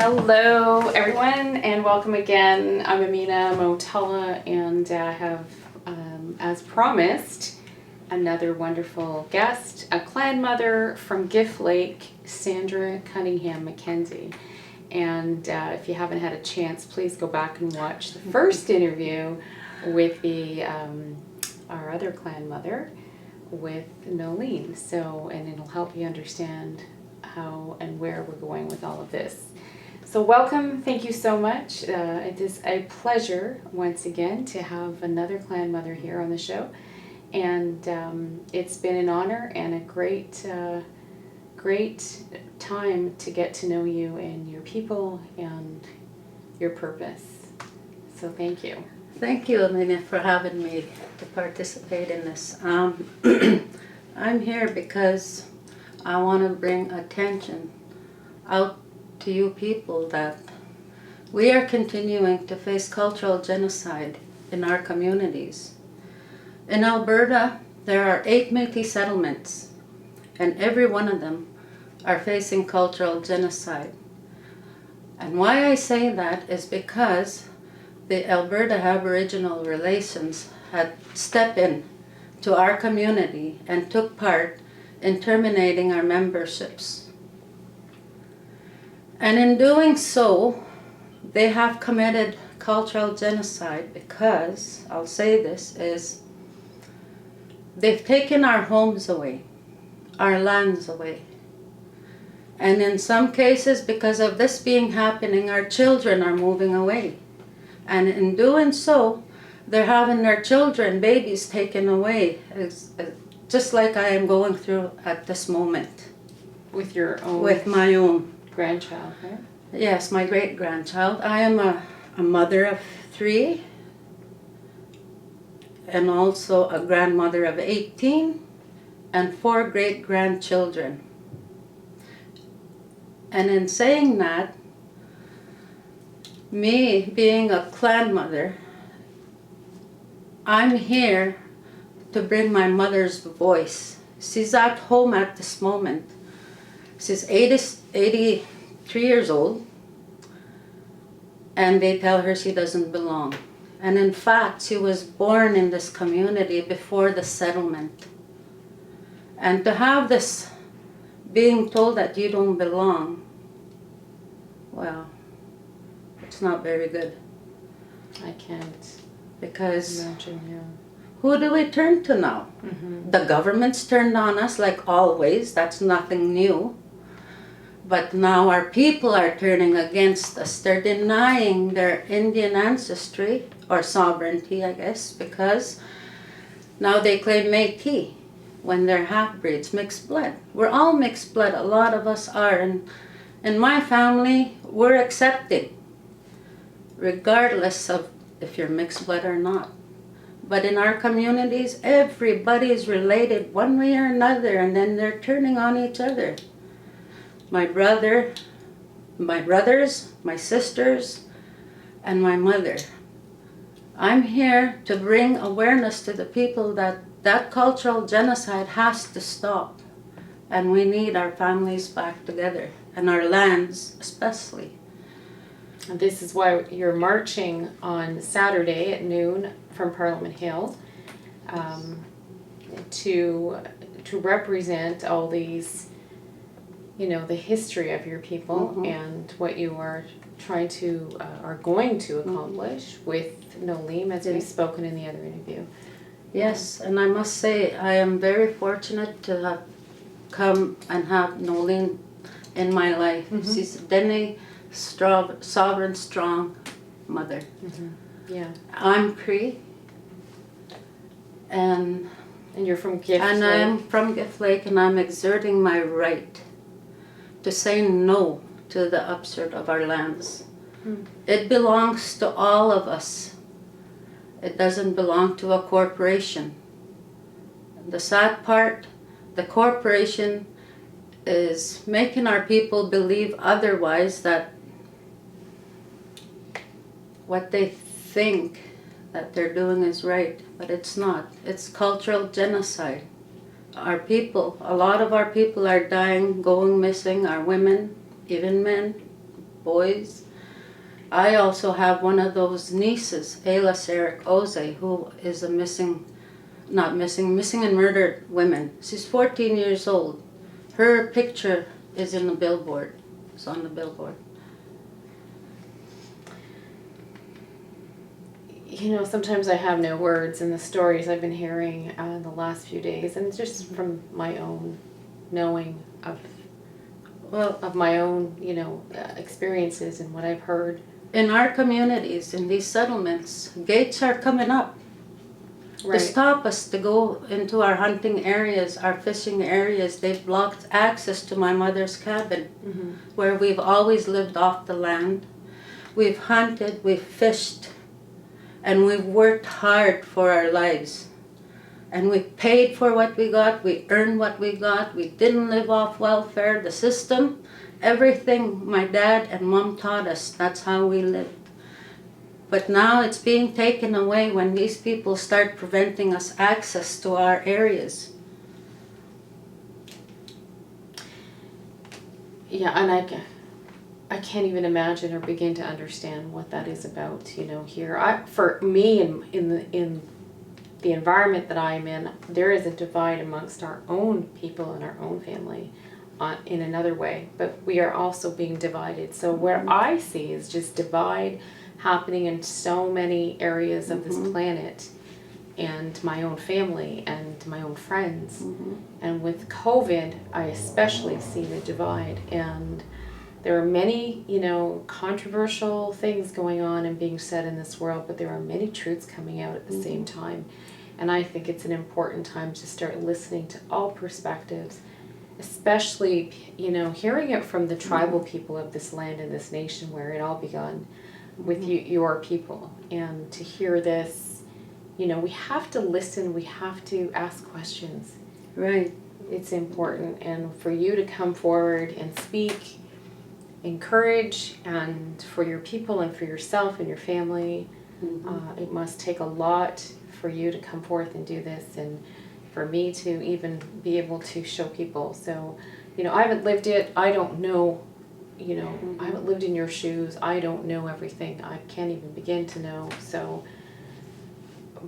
Hello everyone and welcome again. I'm Amina Motella and I have, as promised, another wonderful guest, a clan mother from Gift Lake, Sandra Cunningham McKenzie. And if you haven't had a chance, please go back and watch the first interview with our other clan mother, with Nolene. And it'll help you understand how and where we're going with all of this. So welcome, thank you so much. It is a pleasure once again to have another clan mother here on the show. And it's been an honor and a great time to get to know you and your people and your purpose. So thank you. Thank you, Amina, for having me to participate in this. I'm here because I want to bring attention out to you people that we are continuing to face cultural genocide in our communities. In Alberta, there are 8 Métis settlements, and every one of them are facing cultural genocide. And why I say that is because the Alberta Aboriginal Relations had stepped in to our community and took part in terminating our memberships. And in doing so, they have committed cultural genocide because, I'll say this, is they've taken our homes away, our lands away. And in some cases, because of this being happening, our children are moving away. And in doing so, they're having their children, babies, taken away, just like I am going through at this moment. With your own? With my own. Grandchild, right? Yes, my great-grandchild. I am a mother of 3 and also a grandmother of 18 and 4 great-grandchildren. And in saying that, me being a clan mother, I'm here to bring my mother's voice. She's at home at this moment. She's 83 years old, and they tell her she doesn't belong. And in fact, she was born in this community before the settlement. And to have this being told that you don't belong, well, it's not very good. I can't because imagine, yeah. Who do we turn to now? Mm-hmm. The government's turned on us like always. That's nothing new. But now our people are turning against us. They're denying their Indian ancestry, or sovereignty, I guess, because now they claim Métis when they're half-breeds, mixed blood. We're all mixed blood, a lot of us are. And in my family, we're accepted, regardless of if you're mixed blood or not. But in our communities, everybody's related one way or another, and then they're turning on each other. My brothers, my sisters, and my mother. I'm here to bring awareness to the people that that cultural genocide has to stop. And we need our families back together, and our lands especially. And this is why you're marching on Saturday at noon from Parliament Hill to represent all these, the history of your people, mm-hmm. and what you are trying to, are going to accomplish, mm-hmm. with Nolene, as we've spoken in the other interview. Yes, and I must say I am very fortunate to have come and have Nolene in my life. Mm-hmm. She's a Dene, sovereign, strong mother. Mm-hmm. Yeah. I'm Cree, and you're from Gift Lake. And I'm from Gift Lake, and I'm exerting my right to say no to the upsurge of our lands. It belongs to all of us. It doesn't belong to a corporation. The sad part, the corporation is making our people believe otherwise, that what they think that they're doing is right, but it's not. It's cultural genocide. Our people, a lot of our people are dying, going missing, our women, even men, boys. I also have one of those nieces, Ayla Sarek Oze, who is a missing and murdered woman. She's 14 years old. Her picture is in the billboard. It's on the billboard. You know, sometimes I have no words in the stories I've been hearing the last few days, and just from my own knowing of my own, experiences and what I've heard. In our communities, in these settlements, gates are coming up to stop us to go into our hunting areas, our fishing areas. They've blocked access to my mother's cabin, where we've always lived off the land. We've hunted, we've fished, and we've worked hard for our lives. And we paid for what we got, we earned what we got, we didn't live off welfare, the system, everything my dad and mom taught us, that's how we lived. But now it's being taken away when these people start preventing us access to our areas. Yeah, and I can't even imagine or begin to understand what that is about, here. For me, in the environment that I'm in, there is a divide amongst our own people and our own family in another way, but we are also being divided. So what I see is just divide happening in so many areas of this planet, and my own family and my own friends. And with COVID, I especially see the divide, and there are many, controversial things going on and being said in this world, but there are many truths coming out at the same time. And I think it's an important time to start listening to all perspectives, especially, hearing it from the tribal people of this land and this nation where it all begun with your people. And to hear this, we have to listen, we have to ask questions. Right. It's important. And for you to come forward and speak, encourage, and for your people and for yourself and your family, it must take a lot for you to come forth and do this, and for me to even be able to show people. So, I haven't lived it, I don't know, I haven't lived in your shoes, I don't know everything, I can't even begin to know. So,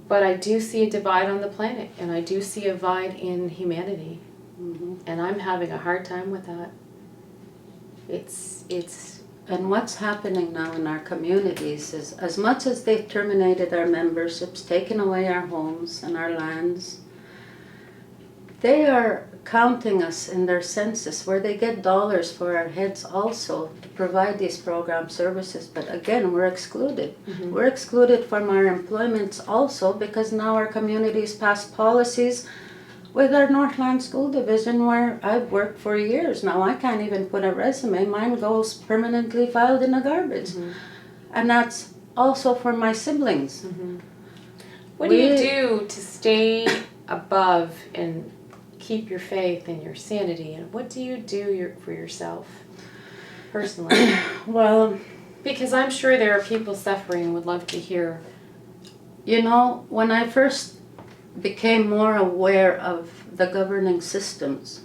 but I do see a divide on the planet, and I do see a divide in humanity, and I'm having a hard time with that. And what's happening now in our communities is, as much as they've terminated our memberships, taken away our homes and our lands, they are counting us in their census, where they get dollars for our heads also to provide these program services. But again, we're excluded. We're excluded from our employments also, because now our communities pass policies with our Northland School Division, where I've worked for years now. I can't even put a resume. Mine goes permanently filed in the garbage. And that's also for my siblings. What do you do to stay above and keep your faith and your sanity? And what do you do for yourself personally? Well, because I'm sure there are people suffering and would love to hear. When I first became more aware of the governing systems,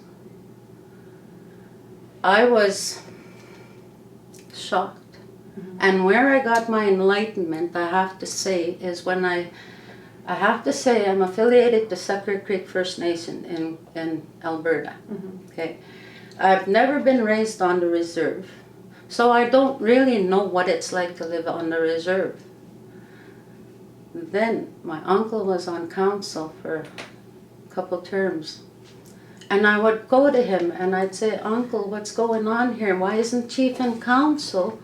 I was shocked. And where I got my enlightenment, I have to say, is when I have to say I'm affiliated to Sucker Creek First Nation in Alberta. Okay, I've never been raised on the reserve, so I don't really know what it's like to live on the reserve. Then my uncle was on council for a couple terms, and I would go to him and I'd say, "Uncle, what's going on here? Why isn't Chief and Council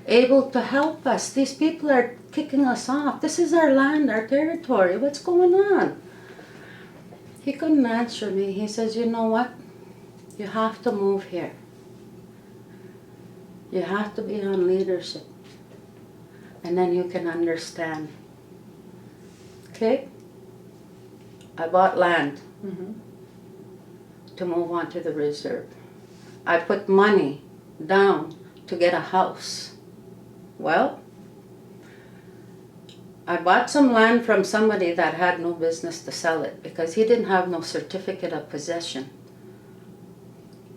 able to help us? These people are kicking us off. This is our land, our territory. What's going on?" He couldn't answer me. He says, "You know what? You have to move here. You have to be on leadership, and then you can understand." Okay? I bought land to move on to the reserve. I put money down to get a house. Well, I bought some land from somebody that had no business to sell it, because he didn't have no certificate of possession.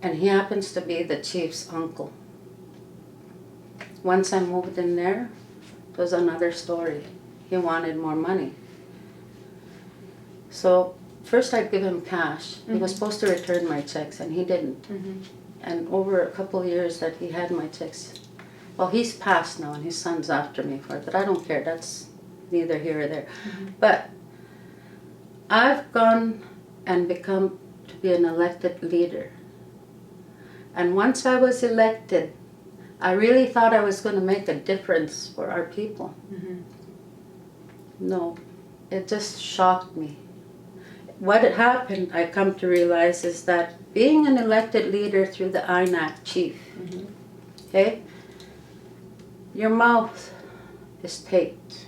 And he happens to be the chief's uncle. once I moved in there, it was another story. He wanted more money. So first I'd give him cash. He was supposed to return my checks and he didn't. And over a couple of years that he had my checks, well, he's passed now and his son's after me for it, but I don't care. That's neither here or there. But I've gone and become to be an elected leader. And once I was elected, I really thought I was going to make a difference for our people. No, it just shocked me. What had happened, I come to realize, is that being an elected leader through the INAC chief, okay, your mouth is taped.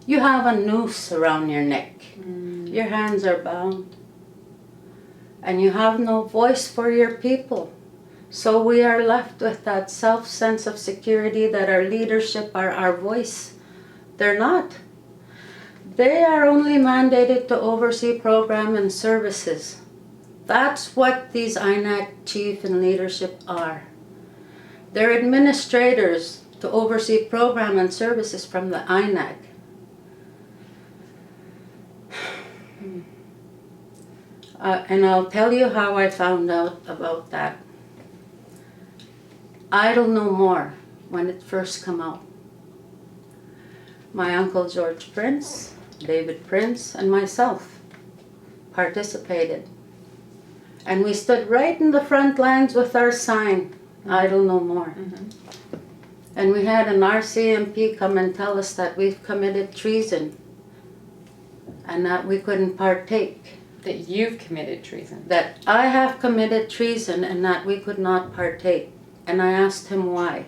You have a noose around your neck. Your hands are bound. And you have no voice for your people. So we are left with that self-sense of security that our leadership are our voice. They're not. They are only mandated to oversee program and services. That's what these INAC chief and leadership are. They're administrators to oversee program and services from the INAC. And I'll tell you how I found out about that. Idle No More, when it first came out. My uncle George Prince, David Prince, and myself participated. And we stood right in the front lines with our sign, Idle No More. And we had an RCMP come and tell us that we've committed treason and that we couldn't partake. That you've committed treason. That I have committed treason and that we could not partake. And I asked him why.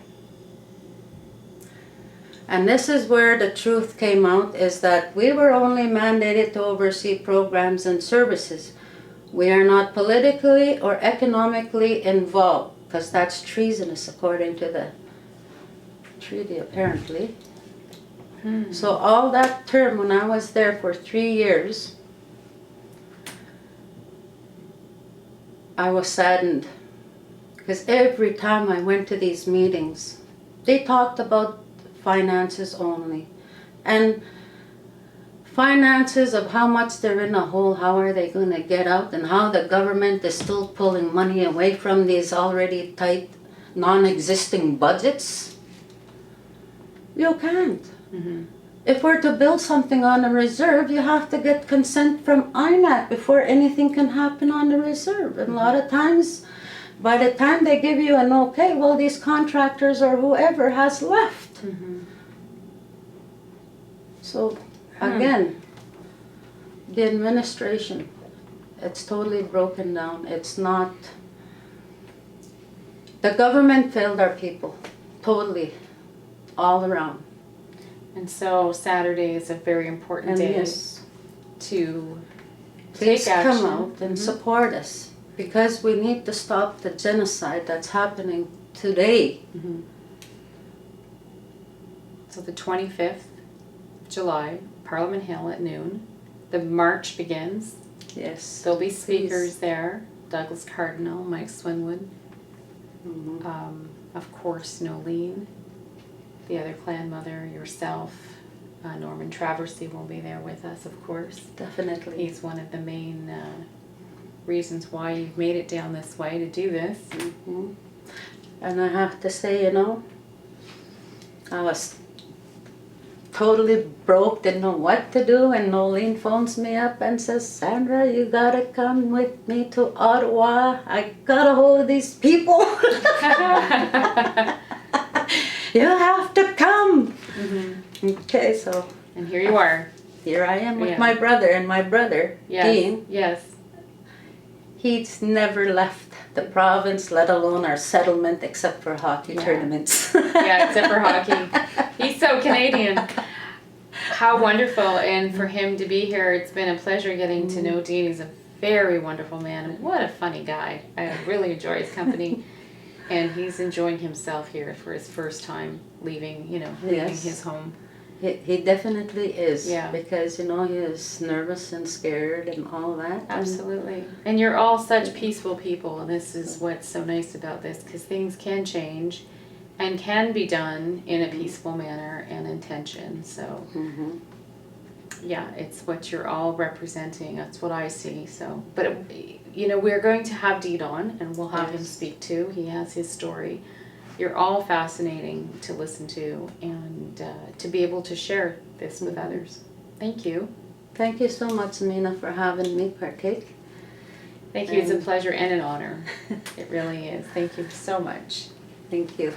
And this is where the truth came out, is that we were only mandated to oversee programs and services. We are not politically or economically involved, because that's treasonous according to the treaty, apparently. So all that term, when I was there for 3 years, I was saddened. Because every time I went to these meetings, they talked about finances only. And finances of how much they're in a hole, how are they going to get out, and how the government is still pulling money away from these already tight, non-existing budgets. You can't. If we're to build something on a reserve, you have to get consent from INAC before anything can happen on the reserve. And a lot of times, by the time they give you an okay, well, these contractors or whoever has left. So, again, the administration, it's totally broken down. It's not... The government failed our people, totally, all around. And so Saturday is a very important day Yes, to please take action. come out and support us, because we need to stop the genocide that's happening today. So the 25th of July, Parliament Hill at noon. The march begins. Yes. There'll be speakers there. Douglas Cardinal, Mike Swinwood. Of course, Nolene, the other clan mother, yourself. Norman Traversey will be there with us, of course. Definitely. He's one of the main reasons why you've made it down this way to do this. And I have to say, you know, I was totally broke, didn't know what to do, and Nolene phones me up and says, Sandra, you gotta come with me to Ottawa. I got a hold of these people. You have to come. Okay, so. And here you are. Here I am with my brother, and my brother, Dean. Yes. He's never left the province, let alone our settlement, except for hockey tournaments. Yeah, except for hockey. He's so Canadian. How wonderful. And for him to be here, it's been a pleasure getting to know Dean. He's a very wonderful man. What a funny guy. I really enjoy his company. And he's enjoying himself here for his first time leaving his home. He definitely is. Yeah. Because, you know, he is nervous and scared and all that. Absolutely. And you're all such peaceful people. And this is what's so nice about this, because things can change. and can be done in a peaceful manner and intention. So Mm-hmm. yeah, it's what you're all representing. That's what I see. So, but you know, we're going to have Dean on, and we'll have him Yes. speak too. He has his story. You're all fascinating to listen to, and to be able to share this with Mhm. others. Thank you. Thank you so much, Amina, for having me partake. Thank you. It's a And- pleasure and an honor. It really is. Thank you so much. Thank you.